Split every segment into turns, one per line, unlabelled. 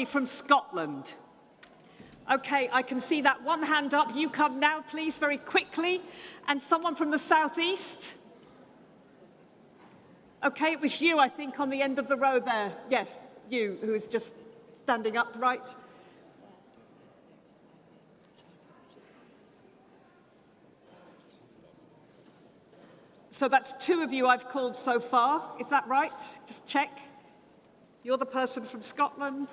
From Scotland. Okay, I can see that one hand up. You come now, please, very quickly. And someone from the southeast? Okay, it was you, I think, on the end of the row there. Yes, you, who is just standing upright. So that's two of you I've called so far. Is that right? Just check. You're the person from Scotland.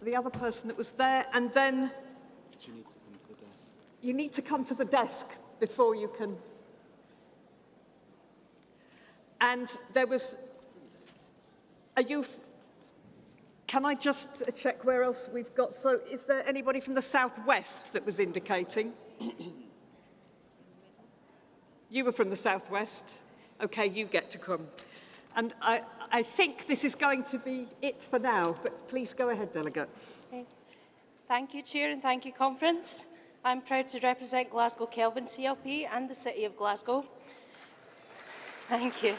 The other person that was there, and then
you need to come to the desk.
You need to come to the desk before you can. And there was a youth. Can I just check where else we've got? So is there anybody from the southwest that was indicating? You were from the southwest. Okay, you get to come. And I think this is going to be it for now, but please go ahead, Delegate.
Okay. Thank you, Chair, and thank you, Conference. I'm proud to represent Glasgow Kelvin CLP and the City of Glasgow. Thank you.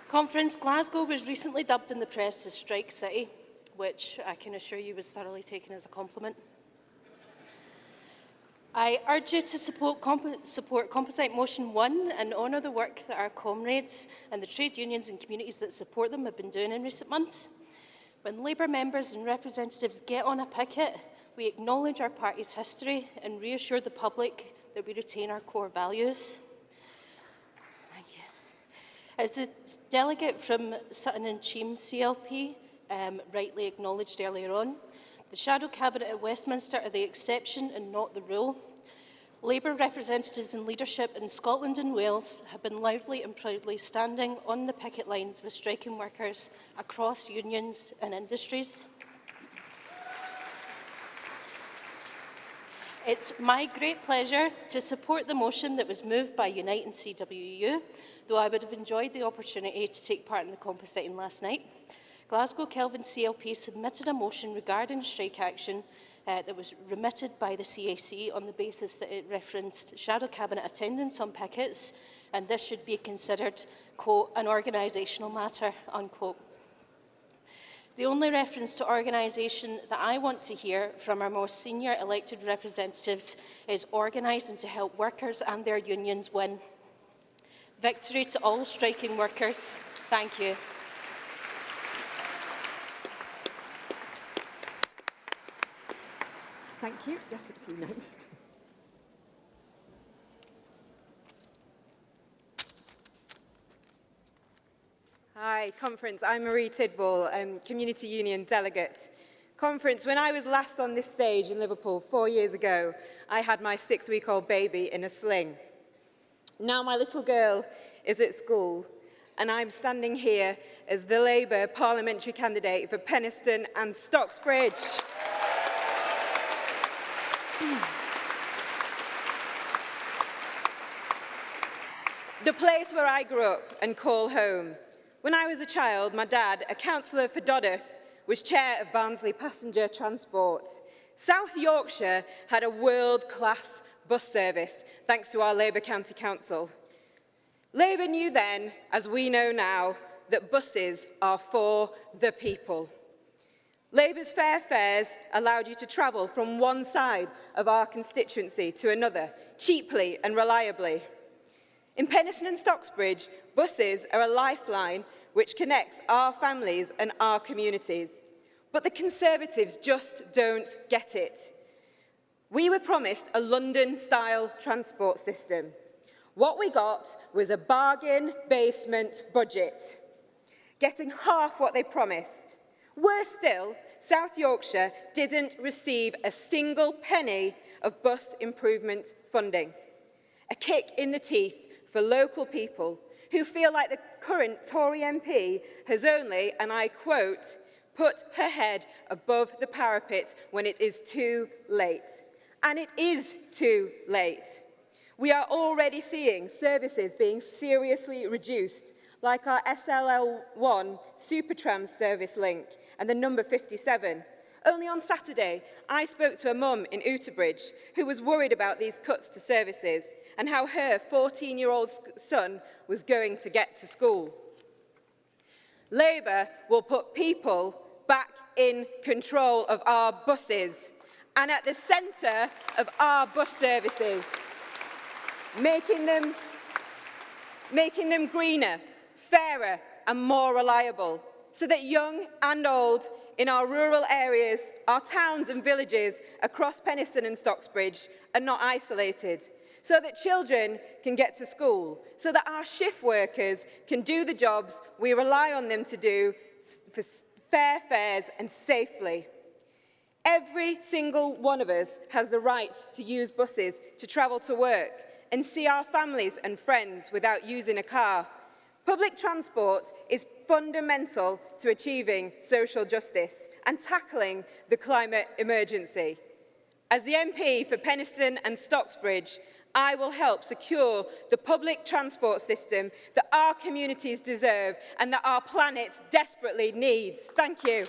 Conference, Glasgow was recently dubbed in the press as Strike City, which I can assure you was thoroughly taken as a compliment. I urge you to support Composite Motion 1 and honour the work that our comrades and the trade unions and communities that support them have been doing in recent months. When Labour members and representatives get on a picket, we acknowledge our party's history and reassure the public that we retain our core values. Thank you. As the delegate from Sutton and Cheam CLP rightly acknowledged earlier on, the Shadow Cabinet at Westminster are the exception and not the rule. Labour representatives and leadership in Scotland and Wales have been loudly and proudly standing on the picket lines with striking workers across unions and industries. It's my great pleasure to support the motion that was moved by Unite and CWU, though I would have enjoyed the opportunity to take part in the compositing last night. Glasgow Kelvin CLP submitted a motion regarding strike action that was remitted by the CAC on the basis that it referenced Shadow Cabinet attendance on pickets, and this should be considered, quote, an organisational matter, unquote. The only reference to organisation that I want to hear from our most senior elected representatives is organising to help workers and their unions win. Victory to all striking workers. Thank you.
Thank you. Yes, it's you next.
Hi, Conference. I'm Marie Tidball, Community Union Delegate. Conference, when I was last on this stage in Liverpool 4 years ago, I had my 6-week-old baby in a sling. Now my little girl is at school, and I'm standing here as the Labour parliamentary candidate for Penistone and Stocksbridge. The place where I grew up and call home. When I was a child, my dad, a councillor for Dodworth, was chair of Barnsley Passenger Transport. South Yorkshire had a world-class bus service, thanks to our Labour County Council. Labour knew then, as we know now, that buses are for the people. Labour's fair fares allowed you to travel from one side of our constituency to another, cheaply and reliably. In Penistone and Stocksbridge, buses are a lifeline which connects our families and our communities. But the Conservatives just don't get it. We were promised a London-style transport system. What we got was a bargain basement budget, getting half what they promised. Worse still, South Yorkshire didn't receive a single penny of bus improvement funding. A kick in the teeth for local people who feel like the current Tory MP has only, and I quote, put her head above the parapet when it is too late. And it is too late. We are already seeing services being seriously reduced, like our SLL1 Supertram service link and the number 57. Only on Saturday, I spoke to a mum in Uterbridge who was worried about these cuts to services and how her 14-year-old son was going to get to school. Labour will put people back in control of our buses and at the centre of our bus services, making them greener, fairer and more reliable, so that young and old in our rural areas, our towns and villages across Penistone and Stocksbridge are not isolated, so that children can get to school, so that our shift workers can do the jobs we rely on them to do for fair fares and safely. Every single one of us has the right to use buses to travel to work and see our families and friends without using a car. Public transport is fundamental to achieving social justice and tackling the climate emergency. As the MP for Penistone and Stocksbridge, I will help secure the public transport system that our communities deserve and that our planet desperately needs. Thank you.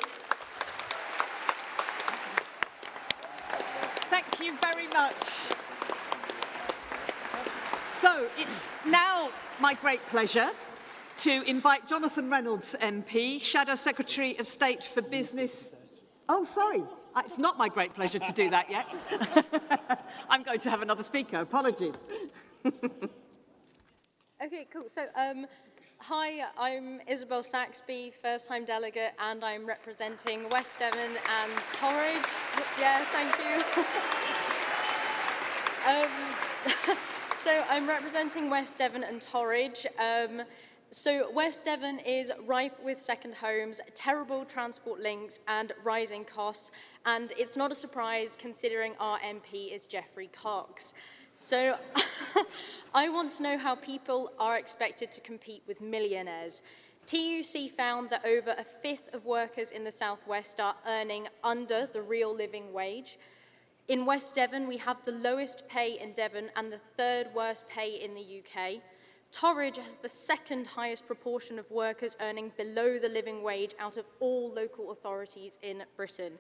Thank you very much. So it's now my great pleasure to invite Jonathan Reynolds MP, Shadow Secretary of State for Business. Oh, sorry. It's not my great pleasure to do that yet. I'm going to have another speaker. Apologies.
Okay, cool. So, hi, I'm Isabel Saxby, first-time delegate, and I'm representing West Devon and Torridge. Yeah, thank you. So I'm representing West Devon and Torridge. So West Devon is rife with second homes, terrible transport links and rising costs, and it's not a surprise considering our MP is Geoffrey Cox. So I want to know how people are expected to compete with millionaires. TUC found that over a fifth of workers in the southwest are earning under the real living wage. In West Devon, we have the lowest pay in Devon and the third worst pay in the UK. Torridge has the second highest proportion of workers earning below the living wage out of all local authorities in Britain.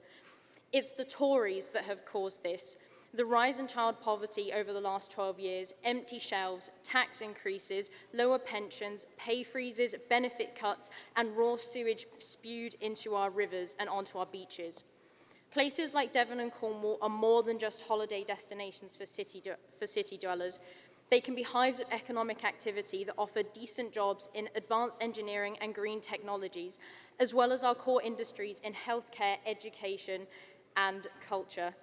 It's the Tories that have caused this. The rise in child poverty over the last 12 years, empty shelves, tax increases, lower pensions, pay freezes, benefit cuts, and raw sewage spewed into our rivers and onto our beaches. Places like Devon and Cornwall are more than just holiday destinations for city dwellers. They can be hives of economic activity that offer decent jobs in advanced engineering and green technologies, as well as our core industries in healthcare, education, and culture.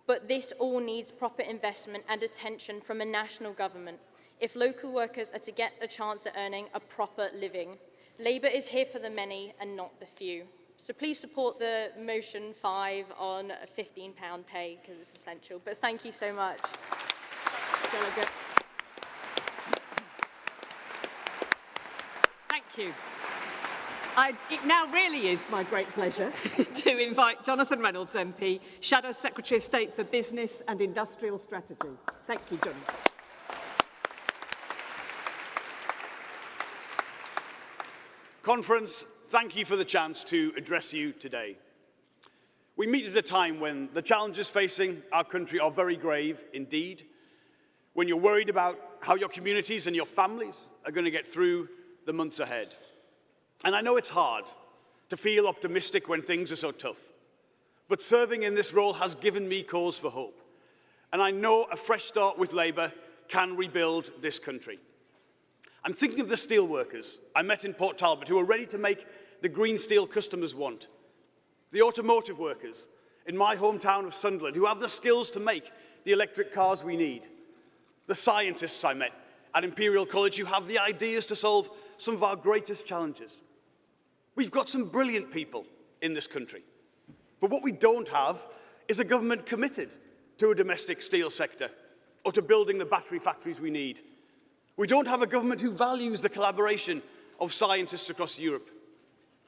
But this all needs proper investment and attention from a national government if local workers are to get a chance at earning a proper living. Labour is here for the many and not the few. So please support the motion 5 on a £15 pay because it's essential. But thank you so much.
Delegate. Thank you. It now really is my great pleasure to invite Jonathan Reynolds MP, Shadow Secretary of State for Business and Industrial Strategy. Thank you, Jonathan.
Conference, thank you for the chance to address you today. We meet at a time when the challenges facing our country are very grave indeed, when you're worried about how your communities and your families are going to get through the months ahead. And I know it's hard to feel optimistic when things are so tough, but serving in this role has given me cause for hope. And I know a fresh start with Labour can rebuild this country. I'm thinking of the steelworkers I met in Port Talbot who are ready to make the green steel customers want. The automotive workers in my hometown of Sunderland who have the skills to make the electric cars we need. The scientists I met at Imperial College who have the ideas to solve some of our greatest challenges. We've got some brilliant people in this country. But what we don't have is a government committed to a domestic steel sector or to building the battery factories we need. We don't have a government who values the collaboration of scientists across Europe.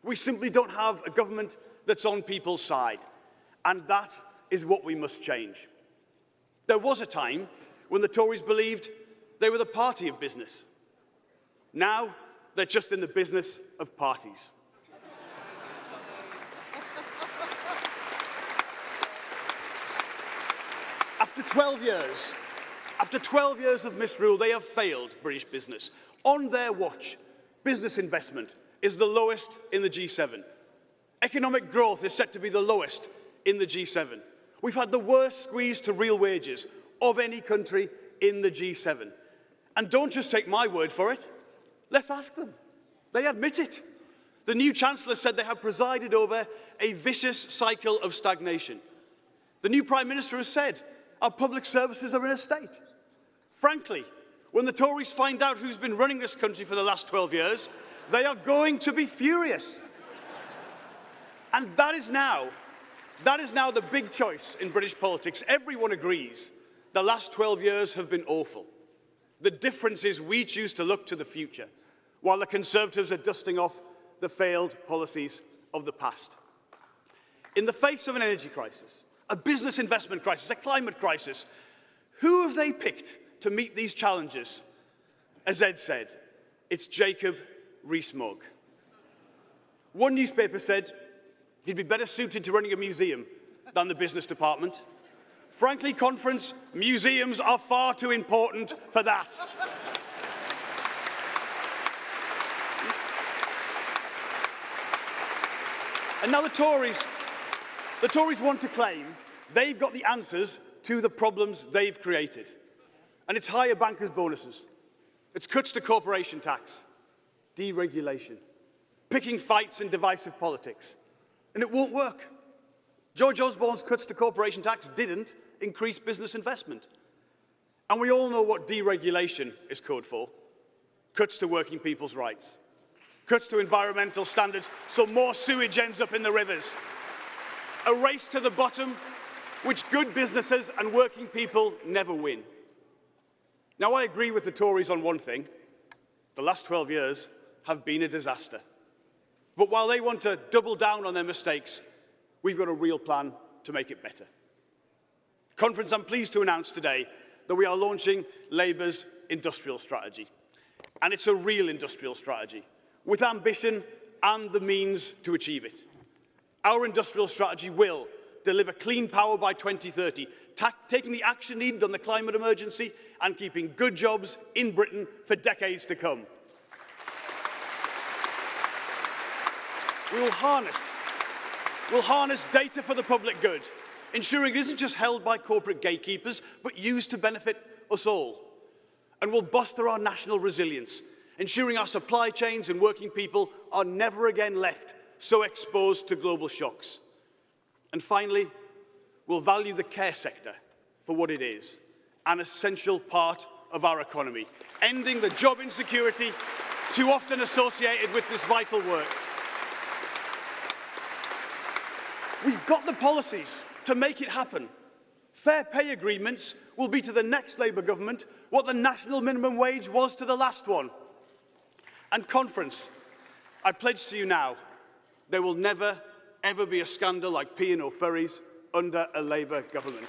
We simply don't have a government that's on people's side. And that is what we must change. There was a time when the Tories believed they were the party of business. Now, they're just in the business of parties. After 12 years of misrule, they have failed British business. On their watch, business investment is the lowest in the G7. Economic growth is set to be the lowest in the G7. We've had the worst squeeze to real wages of any country in the G7. And don't just take my word for it. Let's ask them. They admit it. The new Chancellor said they have presided over a vicious cycle of stagnation. The new Prime Minister has said our public services are in a state. Frankly, when the Tories find out who's been running this country for the last 12 years, they are going to be furious. And that is now the big choice in British politics. Everyone agrees the last 12 years have been awful. The difference is we choose to look to the future, while the Conservatives are dusting off the failed policies of the past. In the face of an energy crisis, a business investment crisis, a climate crisis, who have they picked to meet these challenges? As Ed said, it's Jacob Rees-Mogg. One newspaper said he'd be better suited to running a museum than the business department. Frankly, Conference, museums are far too important for that. And now the Tories want to claim they've got the answers to the problems they've created. And it's higher bankers' bonuses. It's cuts to corporation tax, deregulation, picking fights in divisive politics. And it won't work. George Osborne's cuts to corporation tax didn't increase business investment. And we all know what deregulation is code for. Cuts to working people's rights. Cuts to environmental standards so more sewage ends up in the rivers. A race to the bottom, which good businesses and working people never win. Now, I agree with the Tories on one thing. The last 12 years have been a disaster. But while they want to double down on their mistakes, we've got a real plan to make it better. Conference, I'm pleased to announce today that we are launching Labour's industrial strategy. And it's a real industrial strategy, with ambition and the means to achieve it. Our industrial strategy will deliver clean power by 2030, taking the action needed on the climate emergency and keeping good jobs in Britain for decades to come. We'll harness data for the public good, ensuring it isn't just held by corporate gatekeepers, but used to benefit us all. And we'll bolster our national resilience, ensuring our supply chains and working people are never again left so exposed to global shocks. And finally, we'll value the care sector for what it is, an essential part of our economy, ending the job insecurity too often associated with this vital work. We've got the policies to make it happen. Fair pay agreements will be to the next Labour government what the national minimum wage was to the last one. And Conference, I pledge to you now, there will never, ever be a scandal like P&O Ferries under a Labour government.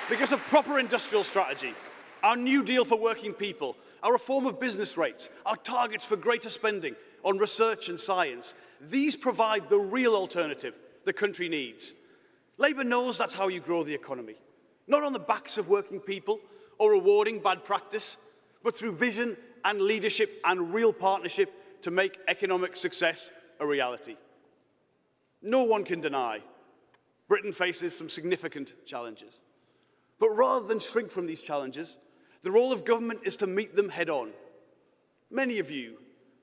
Because of proper industrial strategy, our new deal for working people, our reform of business rates, our targets for greater spending on research and science, these provide the real alternative the country needs. Labour knows that's how you grow the economy, not on the backs of working people or rewarding bad practice, but through vision and leadership and real partnership to make economic success a reality. No one can deny Britain faces some significant challenges. But rather than shrink from these challenges, the role of government is to meet them head-on. Many of you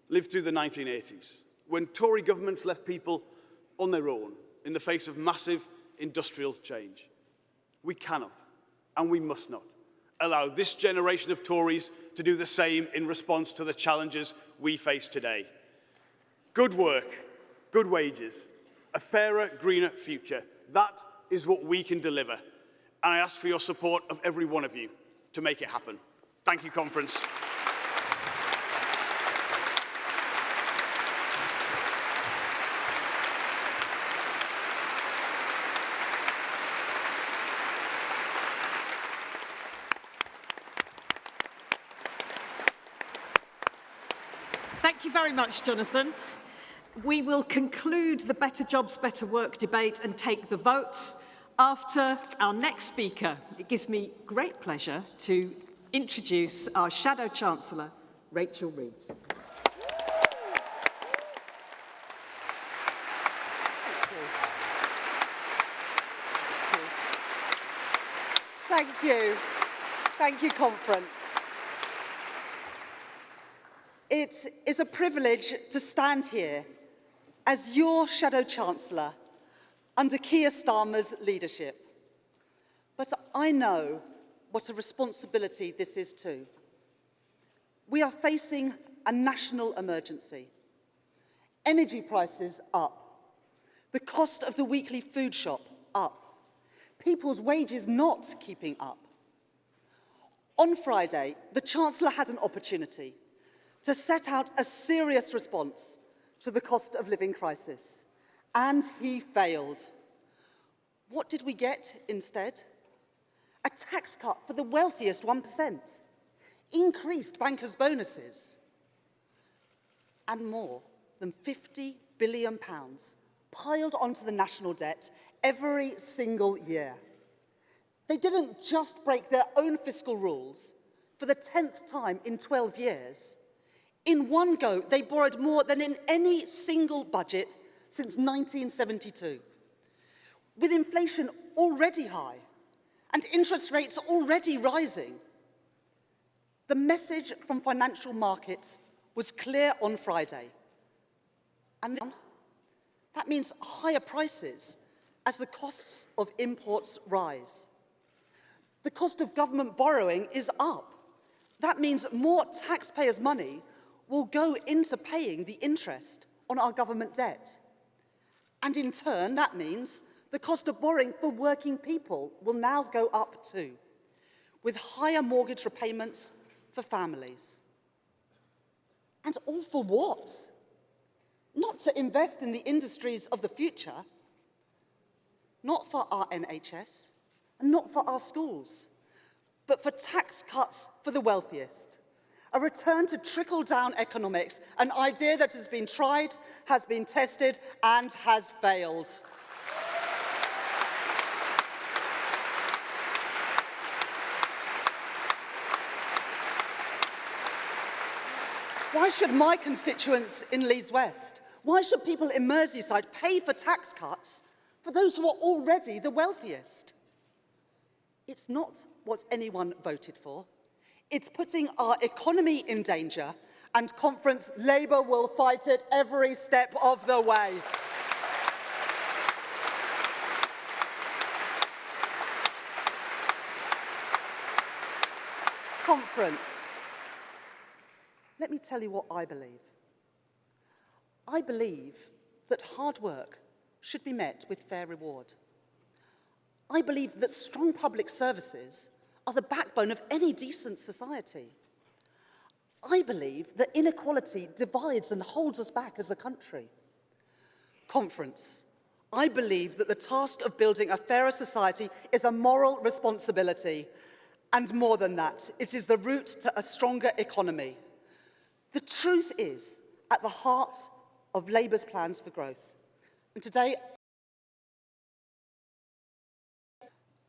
lived through the 1980s, when Tory governments left people on their own in the face of massive industrial change. We cannot, and we must not, allow this generation of Tories to do the same in response to the challenges we face today. Good work, good wages, a fairer, greener future. That is what we can deliver. And I ask for your support of every one of you to make it happen. Thank you, Conference.
Thank you very much, Jonathan. We will conclude the Better Jobs, Better Work debate and take the votes. After our next speaker, it gives me great pleasure to introduce our Shadow Chancellor, Rachel Reeves.
Thank you. Thank you, Conference. It is a privilege to stand here as your Shadow Chancellor under Keir Starmer's leadership. But I know what a responsibility this is too. We are facing a national emergency. Energy prices up. The cost of the weekly food shop up. People's wages not keeping up. On Friday, the Chancellor had an opportunity to set out a serious response to the cost of living crisis, and he failed. What did we get instead? A tax cut for the wealthiest 1%, increased bankers' bonuses, and more than £50 billion piled onto the national debt every single year. They didn't just break their own fiscal rules for the 10th time in 12 years. In one go, they borrowed more than in any single budget since 1972. With inflation already high and interest rates already rising, the message from financial markets was clear on Friday. And that means higher prices as the costs of imports rise. The cost of government borrowing is up. That means more taxpayers' money will go into paying the interest on our government debt. And in turn, that means the cost of borrowing for working people will now go up too, with higher mortgage repayments for families. And all for what? Not to invest in the industries of the future, not for our NHS, and not for our schools, but for tax cuts for the wealthiest. A return to trickle-down economics, an idea that has been tried, has been tested, and has failed. Why should my constituents in Leeds West, why should people in Merseyside pay for tax cuts for those who are already the wealthiest? It's not what anyone voted for. It's putting our economy in danger, and Conference Labour will fight it every step of the way. Conference, let me tell you what I believe. I believe that hard work should be met with fair reward. I believe that strong public services are the backbone of any decent society. I believe that inequality divides and holds us back as a country. Conference, I believe that the task of building a fairer society is a moral responsibility, and more than that, it is the route to a stronger economy. The truth is at the heart of Labour's plans for growth. And today,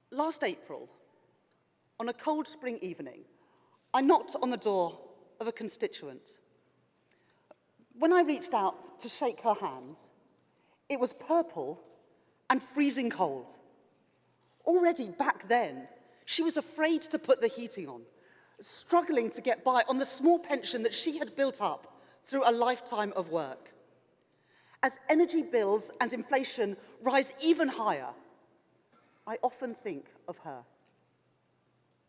last April, on a cold spring evening, I knocked on the door of a constituent. When I reached out to shake her hand, it was purple and freezing cold. Already back then, she was afraid to put the heating on, struggling to get by on the small pension that she had built up through a lifetime of work. As energy bills and inflation rise even higher, I often think of her.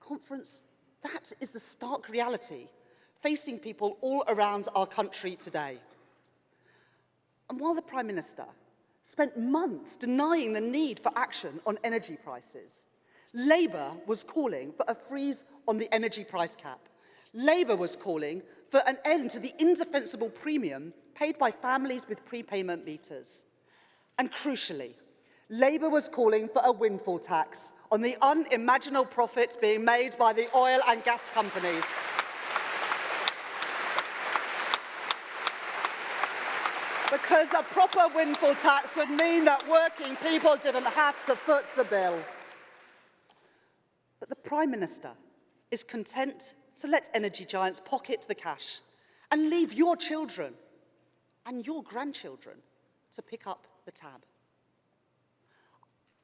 Conference, that is the stark reality facing people all around our country today. And while the Prime Minister spent months denying the need for action on energy prices, Labour was calling for a freeze on the energy price cap. Labour was calling for an end to the indefensible premium paid by families with prepayment meters. And crucially, Labour was calling for a windfall tax on the unimaginable profits being made by the oil and gas companies. Because a proper windfall tax would mean that working people didn't have to foot the bill. But the Prime Minister is content to let energy giants pocket the cash and leave your children and your grandchildren to pick up the tab.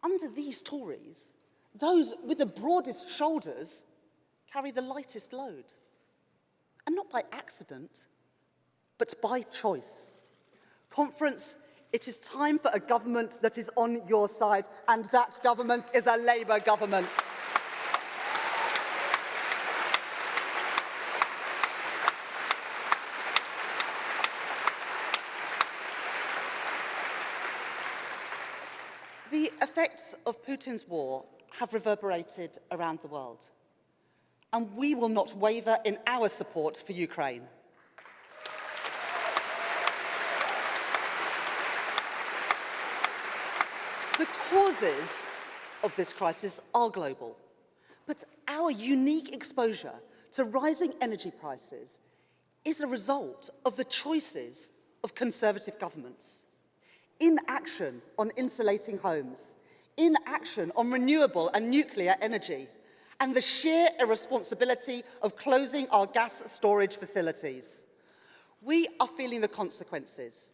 Under these Tories, those with the broadest shoulders carry the lightest load. And not by accident, but by choice. Conference, it is time for a government that is on your side, and that government is a Labour government. The effects of Putin's war have reverberated around the world, and we will not waver in our support for Ukraine. The causes of this crisis are global, but our unique exposure to rising energy prices is a result of the choices of Conservative governments. Inaction on insulating homes, inaction on renewable and nuclear energy, and the sheer irresponsibility of closing our gas storage facilities. We are feeling the consequences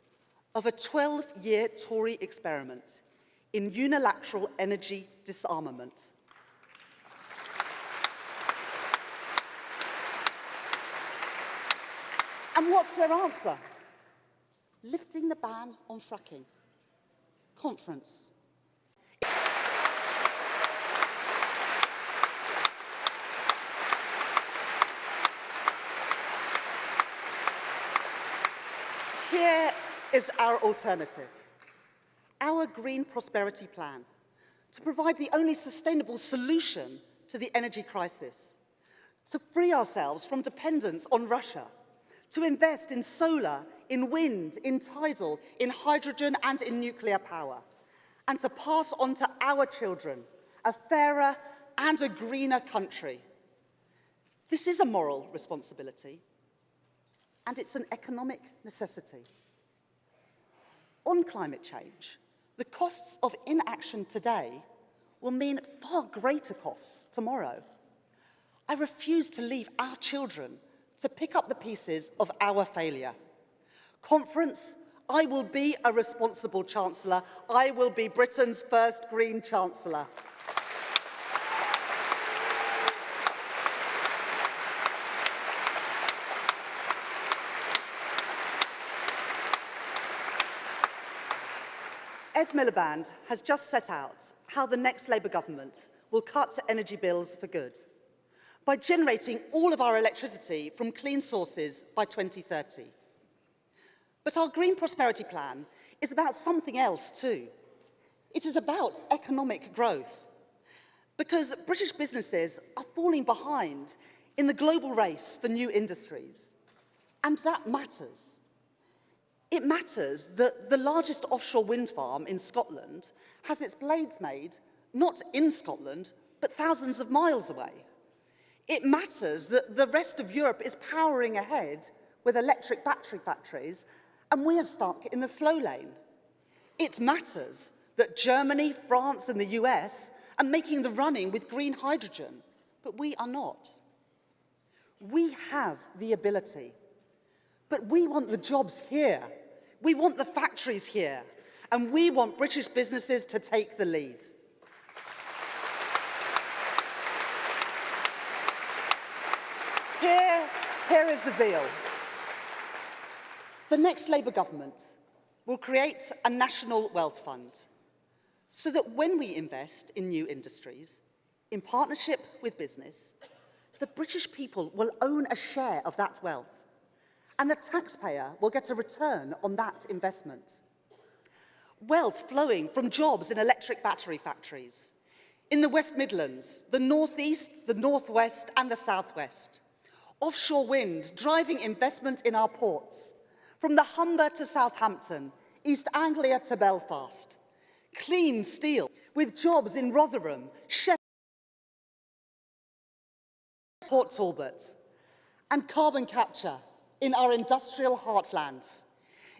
of a 12-year Tory experiment in unilateral energy disarmament. And what's their answer? Lifting the ban on fracking. Conference. Here is our alternative. Our Green Prosperity Plan, to provide the only sustainable solution to the energy crisis, to free ourselves from dependence on Russia, to invest in solar, in wind, in tidal, in hydrogen and in nuclear power, and to pass on to our children a fairer and a greener country. This is a moral responsibility, and it's an economic necessity. On climate change, the costs of inaction today will mean far greater costs tomorrow. I refuse to leave our children to pick up the pieces of our failure. Conference, I will be a responsible Chancellor. I will be Britain's first Green Chancellor. Ed Miliband has just set out how the next Labour government will cut energy bills for good by generating all of our electricity from clean sources by 2030. But our Green Prosperity Plan is about something else too. It is about economic growth, because British businesses are falling behind in the global race for new industries, and that matters. It matters that the largest offshore wind farm in Scotland has its blades made not in Scotland, but thousands of miles away. It matters that the rest of Europe is powering ahead with electric battery factories, and we are stuck in the slow lane. It matters that Germany, France, and the US are making the running with green hydrogen, but we are not. We have the ability, but we want the jobs here. We want the factories here, and we want British businesses to take the lead. Here is the deal. The next Labour government will create a national wealth fund so that when we invest in new industries, in partnership with business, the British people will own a share of that wealth, and the taxpayer will get a return on that investment. Wealth flowing from jobs in electric battery factories, in the West Midlands, the North East, the North West and the South West. Offshore wind driving investment in our ports, from the Humber to Southampton, East Anglia to Belfast. Clean steel with jobs in Rotherham, Sheffield, Port Talbot, and carbon capture in our industrial heartlands.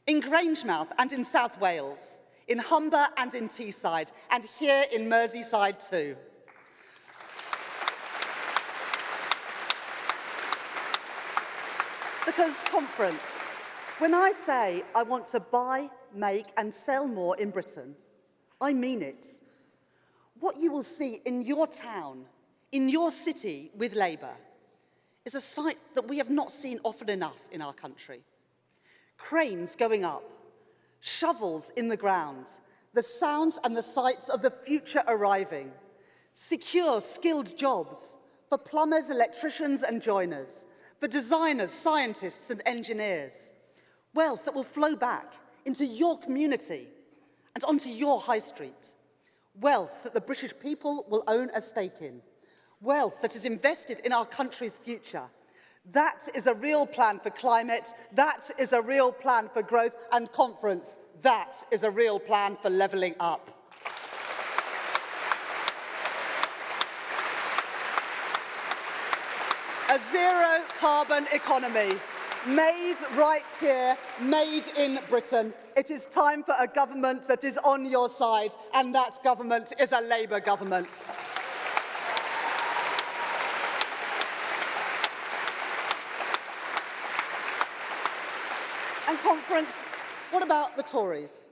in Grangemouth and in South Wales, in Humber and in Teesside, and here in Merseyside too. Because conference, when I say I want to buy, make and sell more in Britain, I mean it. What you will see in your town, in your city with Labour, is a sight that we have not seen often enough in our country. Cranes going up, shovels in the ground, the sounds and the sights of the future arriving, secure, skilled jobs for plumbers, electricians and joiners, for designers, scientists and engineers, wealth that will flow back into your community and onto your high street, wealth that the British people will own a stake in, wealth that is invested in our country's future. That is a real plan for climate, that is a real plan for growth, and conference, that is a real plan for levelling up. A zero-carbon economy, made right here, made in Britain. It is time for a government that is on your side, and that government is a Labour government. And conference, what about the Tories?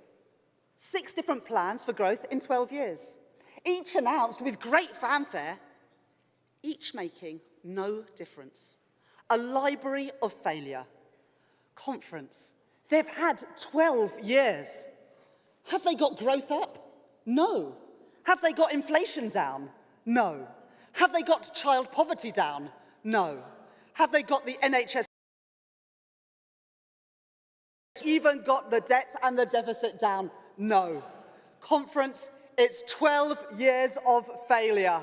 6 different plans for growth in 12 years, each announced with great fanfare, each making no difference. A library of failure. Conference, they've had 12 years. Have they got growth up? No. Have they got inflation down? No. Have they got child poverty down? No. Have they got the NHS even got the debt and the deficit down? No. Conference, it's 12 years of failure.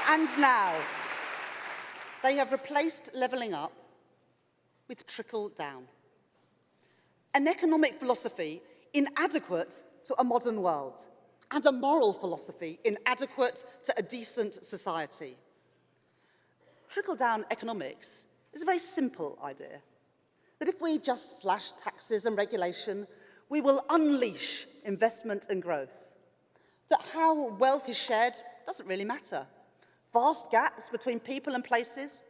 And now, they have replaced levelling up with trickle down. An economic philosophy inadequate to a modern world, and a moral philosophy inadequate to a decent society. Trickle-down economics is a very simple idea, that if we just slash taxes and regulation, we will unleash investment and growth. That how wealth is shared doesn't really matter. Vast gaps between people and places,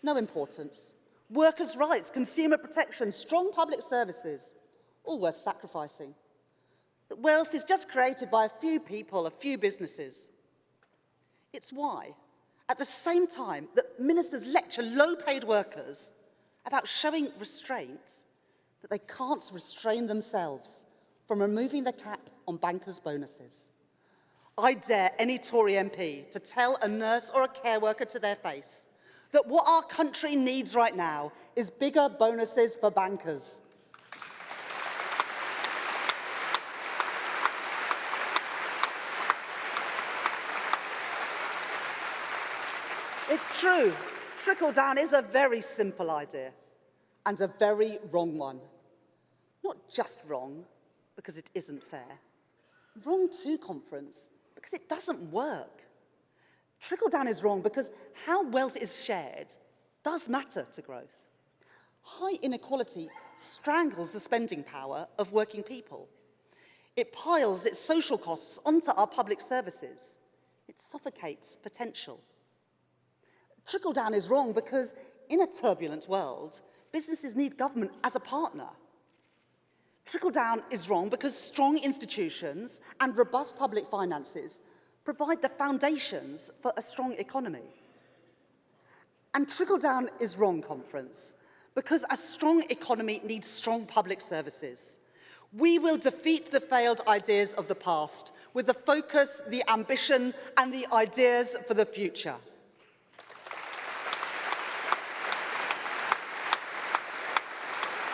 no importance. Workers' rights, consumer protection, strong public services, all worth sacrificing. That wealth is just created by a few people, a few businesses. It's why, at the same time that ministers lecture low-paid workers about showing restraint, that they can't restrain themselves from removing the cap on bankers' bonuses. I dare any Tory MP to tell a nurse or a care worker to their face that what our country needs right now is bigger bonuses for bankers. It's true, trickle-down is a very simple idea and a very wrong one. Not just wrong because it isn't fair. Wrong too, conference, because it doesn't work. Trickle-down is wrong because how wealth is shared does matter to growth. High inequality strangles the spending power of working people. It piles its social costs onto our public services. It suffocates potential. Trickle-down is wrong because, in a turbulent world, businesses need government as a partner. Trickle-down is wrong because strong institutions and robust public finances provide the foundations for a strong economy. And trickle-down is wrong, conference, because a strong economy needs strong public services. We will defeat the failed ideas of the past with the focus, the ambition, and the ideas for the future.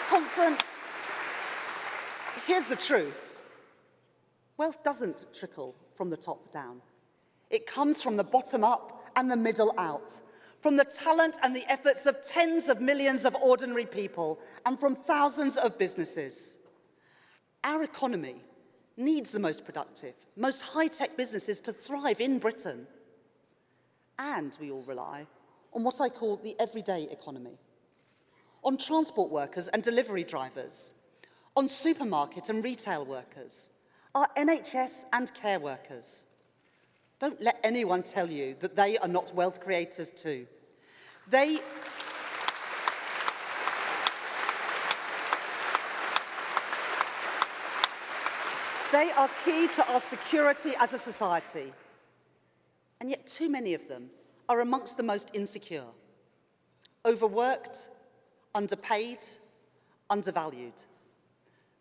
Conference, here's the truth. Wealth doesn't trickle from the top down. It comes from the bottom up and the middle out, from the talent and the efforts of tens of millions of ordinary people and from thousands of businesses. Our economy needs the most productive, most high-tech businesses to thrive in Britain. And we all rely on what I call the everyday economy, on transport workers and delivery drivers, on supermarket and retail workers, our NHS and care workers. Don't let anyone tell you that they are not wealth creators too. They are key to our security as a society. And yet too many of them are amongst the most insecure, overworked, underpaid, undervalued.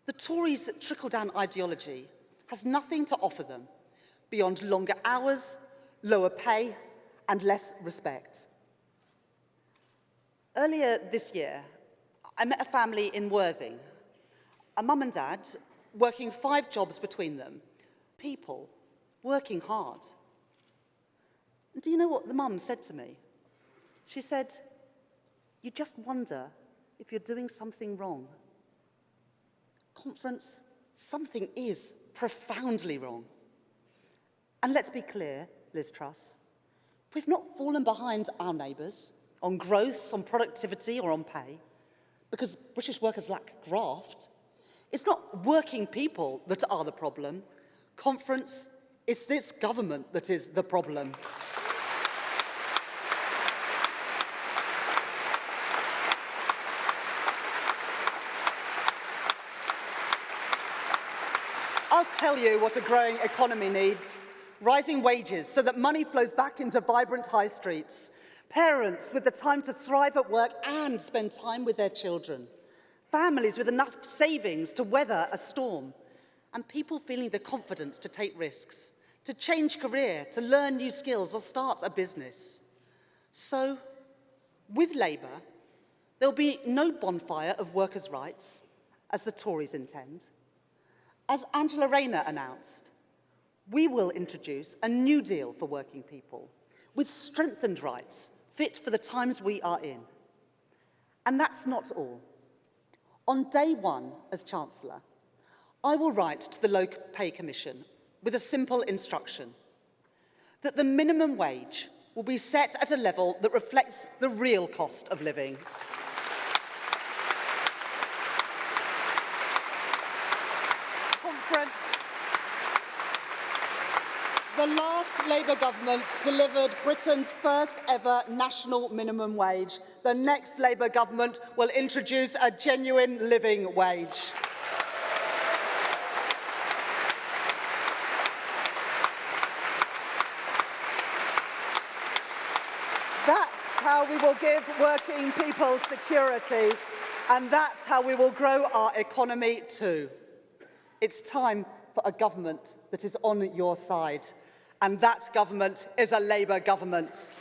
The Tories' trickle-down ideology has nothing to offer them beyond longer hours, lower pay, and less respect. Earlier this year, I met a family in Worthing, a mum and dad working 5 jobs between them, people working hard. And do you know what the mum said to me? She said, "You just wonder if you're doing something wrong." Conference, something is profoundly wrong. And let's be clear, Liz Truss, we've not fallen behind our neighbours on growth, on productivity or on pay, because British workers lack graft. It's not working people that are the problem. Conference, it's this government that is the problem. I'll tell you what a growing economy needs. Rising wages so that money flows back into vibrant high streets. Parents with the time to thrive at work and spend time with their children. Families with enough savings to weather a storm. And people feeling the confidence to take risks, to change career, to learn new skills or start a business. So, with Labour, there'll be no bonfire of workers' rights, as the Tories intend. As Angela Rayner announced, we will introduce a new deal for working people with strengthened rights fit for the times we are in. And that's not all. On day 1 as Chancellor, I will write to the Low Pay Commission with a simple instruction that the minimum wage will be set at a level that reflects the real cost of living. The last Labour government delivered Britain's first ever national minimum wage. The next Labour government will introduce a genuine living wage. That's how we will give working people security, and that's how we will grow our economy too. It's time for a government that is on your side. And that government is a Labour government.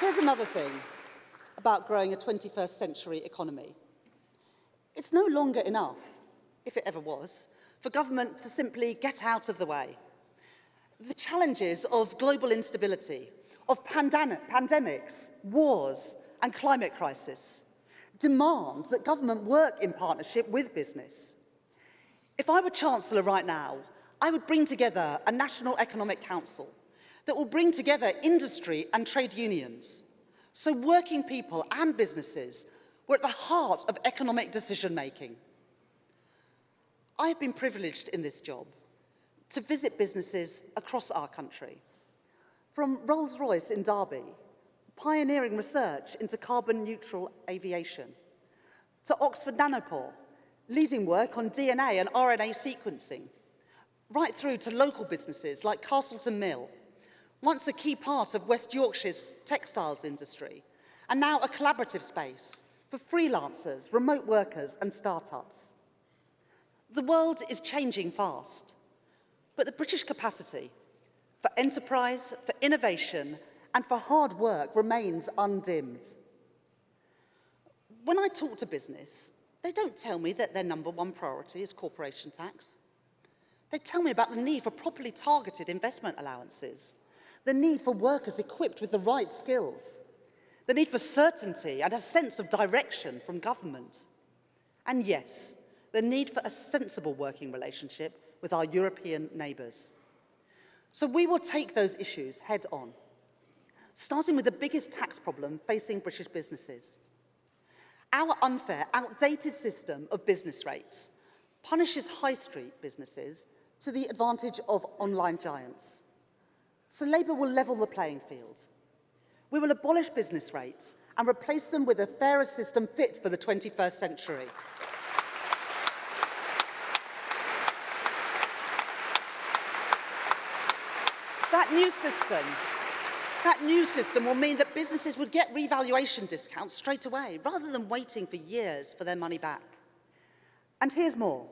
Here's another thing about growing a 21st century economy. It's no longer enough, if it ever was, for government to simply get out of the way. The challenges of global instability, of pandemics, wars, and climate crisis demand that government work in partnership with business. If I were Chancellor right now, I would bring together a National Economic Council that will bring together industry and trade unions, so working people and businesses were at the heart of economic decision-making. I have been privileged in this job to visit businesses across our country, from Rolls-Royce in Derby, pioneering research into carbon-neutral aviation, to Oxford Nanopore, leading work on DNA and RNA sequencing, right through to local businesses like Castleton Mill, once a key part of West Yorkshire's textiles industry, and now a collaborative space for freelancers, remote workers and startups. The world is changing fast, but the British capacity for enterprise, for innovation, and for hard work remains undimmed. When I talk to business, they don't tell me that their #1 priority is corporation tax. They tell me about the need for properly targeted investment allowances, the need for workers equipped with the right skills, the need for certainty and a sense of direction from government. And yes, the need for a sensible working relationship with our European neighbours. So we will take those issues head on, starting with the biggest tax problem facing British businesses. Our unfair, outdated system of business rates punishes high street businesses to the advantage of online giants. So Labour will level the playing field. We will abolish business rates and replace them with a fairer system fit for the 21st century. That new system will mean that businesses would get revaluation discounts straight away, rather than waiting for years for their money back. And here's more.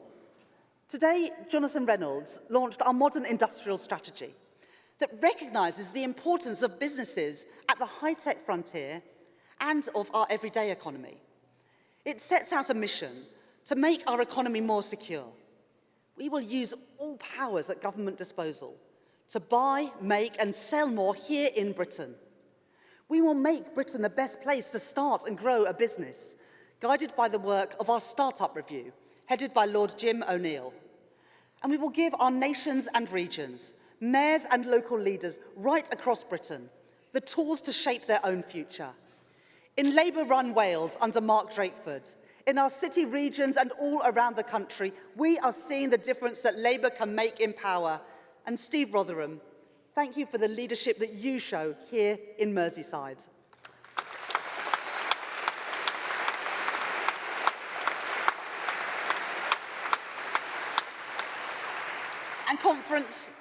Today, Jonathan Reynolds launched our modern industrial strategy that recognises the importance of businesses at the high-tech frontier and of our everyday economy. It sets out a mission to make our economy more secure. We will use all powers at government disposal to buy, make and sell more here in Britain. We will make Britain the best place to start and grow a business, guided by the work of our Startup Review, headed by Lord Jim O'Neill. And we will give our nations and regions, mayors and local leaders right across Britain, the tools to shape their own future. In Labour-run Wales under Mark Drakeford, in our city regions and all around the country, we are seeing the difference that Labour can make in power. And Steve Rotherham, thank you for the leadership that you show here in Merseyside. And conference,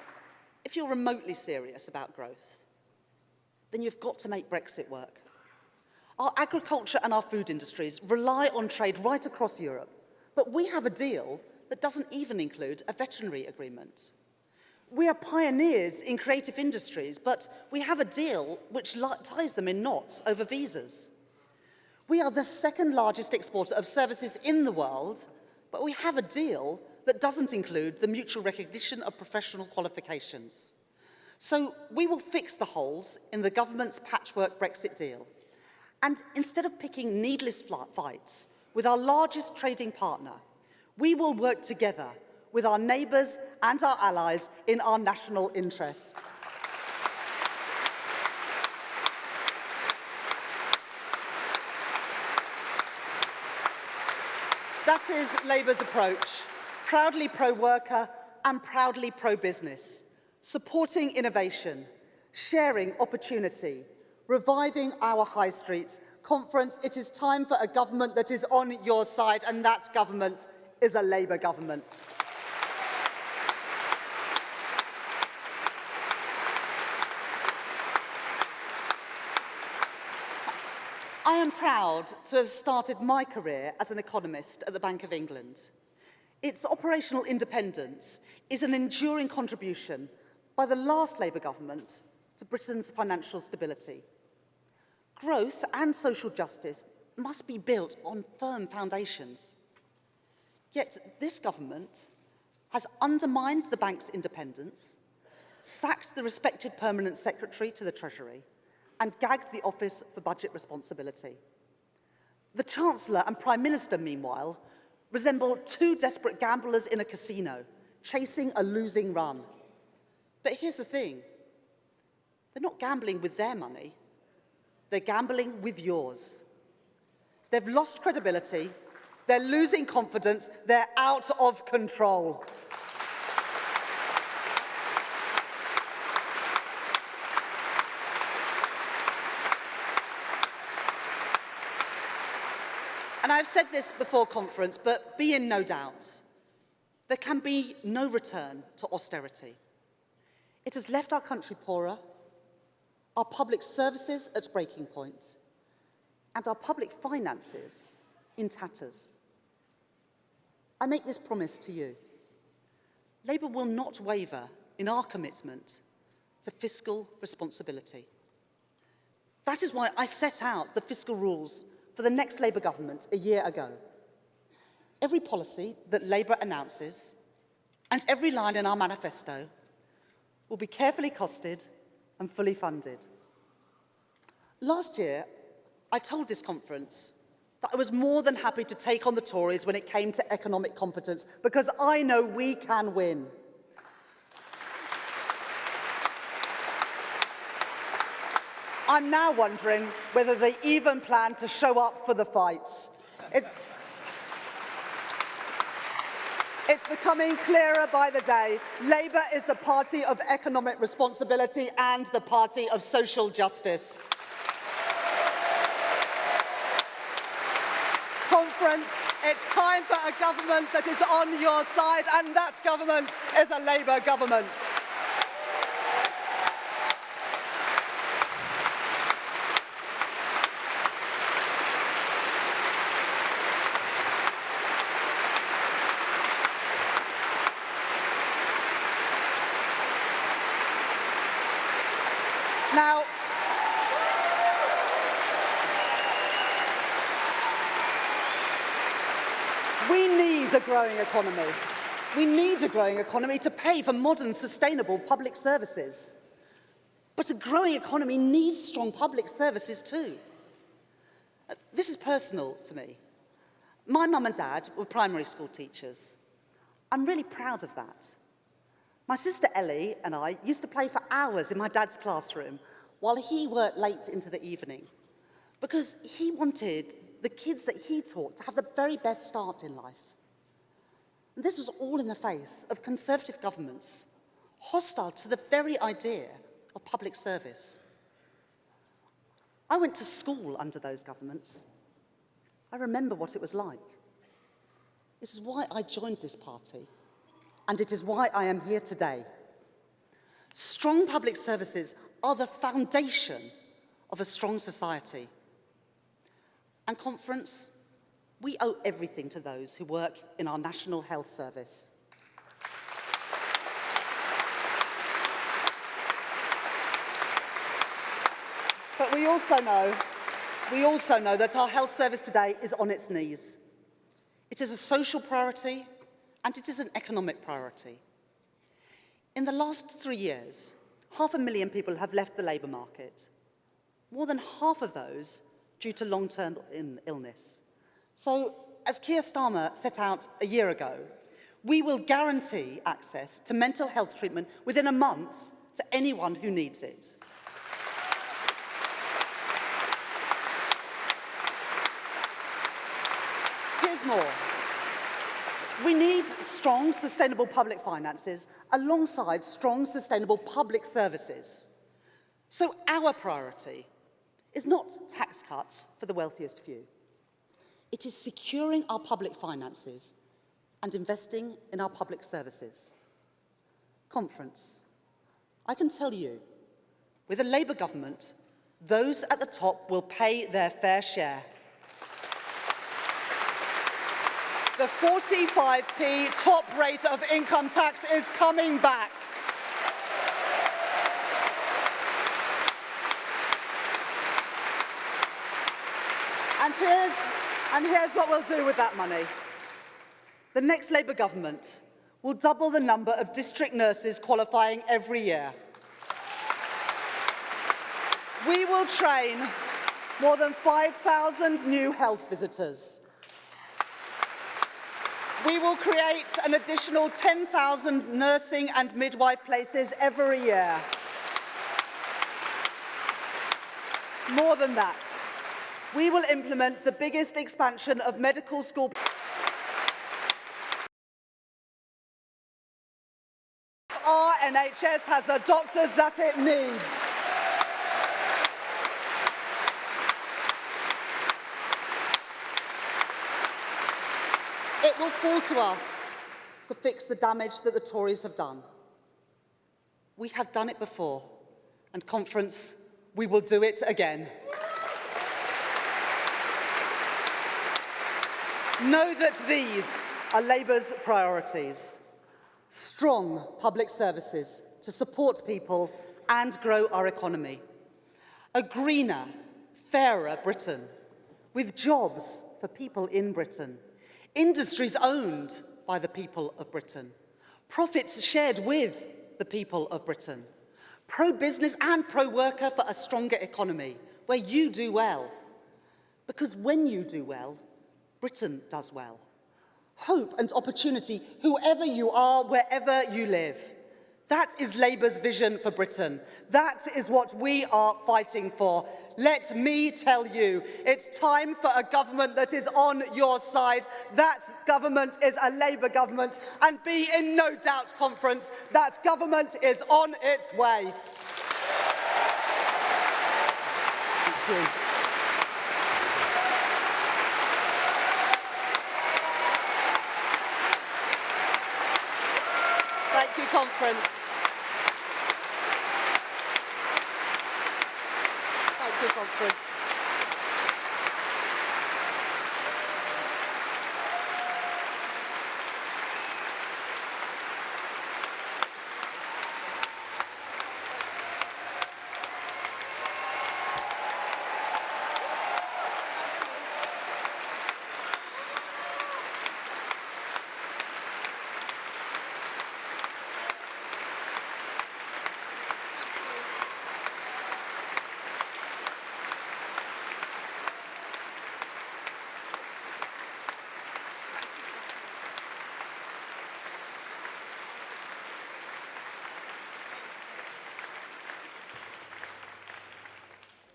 if you're remotely serious about growth, then you've got to make Brexit work. Our agriculture and our food industries rely on trade right across Europe, but we have a deal that doesn't even include a veterinary agreement. We are pioneers in creative industries, but we have a deal which ties them in knots over visas. We are the second largest exporter of services in the world, but we have a deal that doesn't include the mutual recognition of professional qualifications. So we will fix the holes in the government's patchwork Brexit deal. And instead of picking needless fights with our largest trading partner, we will work together with our neighbours and our allies in our national interest. That is Labour's approach, proudly pro-worker and proudly pro-business, supporting innovation, sharing opportunity, reviving our high streets. Conference, it is time for a government that is on your side, and that government is a Labour government. I am proud to have started my career as an economist at the Bank of England. Its operational independence is an enduring contribution by the last Labour government to Britain's financial stability. Growth and social justice must be built on firm foundations. Yet this government has undermined the bank's independence, sacked the respected permanent secretary to the Treasury, and gagged the Office for Budget Responsibility. The Chancellor and Prime Minister, meanwhile, resemble two desperate gamblers in a casino, chasing a losing run. But here's the thing. They're not gambling with their money. They're gambling with yours. They've lost credibility. They're losing confidence. They're out of control. And I've said this before conference, but be in no doubt. There can be no return to austerity. It has left our country poorer, our public services at breaking point, and our public finances in tatters. I make this promise to you. Labour will not waver in our commitment to fiscal responsibility. That is why I set out the fiscal rules for the next Labour government a year ago. Every policy that Labour announces and every line in our manifesto will be carefully costed and fully funded. Last year, I told this conference that I was more than happy to take on the Tories when it came to economic competence, because I know we can win. I'm now wondering whether they even plan to show up for the fight. It's becoming clearer by the day. Labour is the party of economic responsibility and the party of social justice. Conference, it's time for a government that is on your side, and that government is a Labour government. Now, we need a growing economy. We need a growing economy to pay for modern, sustainable public services. But a growing economy needs strong public services too. This is personal to me. My mum and dad were primary school teachers. I'm really proud of that. My sister Ellie and I used to play for hours in my dad's classroom while he worked late into the evening, because he wanted the kids that he taught to have the very best start in life. And this was all in the face of Conservative governments hostile to the very idea of public service. I went to school under those governments. I remember what it was like. This is why I joined this party. And it is why I am here today. Strong public services are the foundation of a strong society. And Conference, we owe everything to those who work in our National Health Service. But we also know that our health service today is on its knees. It is a social priority, and it is an economic priority. In the last 3 years, 500,000 people have left the labour market. More than half of those due to long-term illness. So, as Keir Starmer set out a year ago, we will guarantee access to mental health treatment within a month to anyone who needs it. Here's more. We need strong, sustainable public finances alongside strong, sustainable public services. So our priority is not tax cuts for the wealthiest few. It is securing our public finances and investing in our public services. Conference, I can tell you, with a Labour government, those at the top will pay their fair share. The 45p top rate of income tax is coming back. And here's what we'll do with that money. The next Labour government will double the number of district nurses qualifying every year. We will train more than 5,000 new health visitors. We will create an additional 10,000 nursing and midwife places every year. More than that, we will implement the biggest expansion of medical school. Our NHS has the doctors that it needs. It will fall to us to fix the damage that the Tories have done. We have done it before, and Conference, we will do it again. Know that these are Labour's priorities. Strong public services to support people and grow our economy. A greener, fairer Britain, with jobs for people in Britain. Industries owned by the people of Britain. Profits shared with the people of Britain. Pro-business and pro-worker for a stronger economy, where you do well. Because when you do well, Britain does well. Hope and opportunity, whoever you are, wherever you live. That is Labour's vision for Britain. That is what we are fighting for. Let me tell you, it's time for a government that is on your side. That government is a Labour government, and be in no doubt, Conference, that government is on its way. Thank you. Thank you, Conference. Thank you, Conference.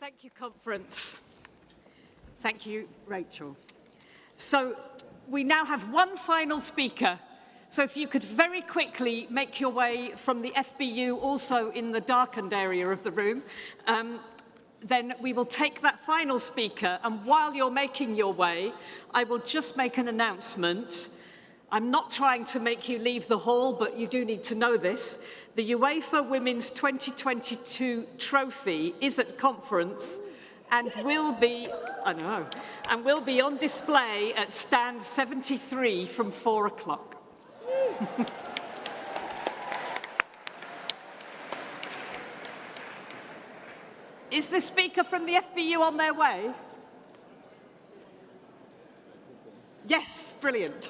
Thank you, Conference. Thank you, Rachel. So we now have one final speaker. So if you could very quickly make your way from the FBU, also in the darkened area of the room, then we will take that final speaker. And while you're making your way, I will just make an announcement. I'm not trying to make you leave the hall, but you do need to know this. The UEFA Women's 2022 trophy is at Conference and will be, will be on display at stand 73 from 4 o'clock. Is the speaker from the FBU on their way? Yes, brilliant.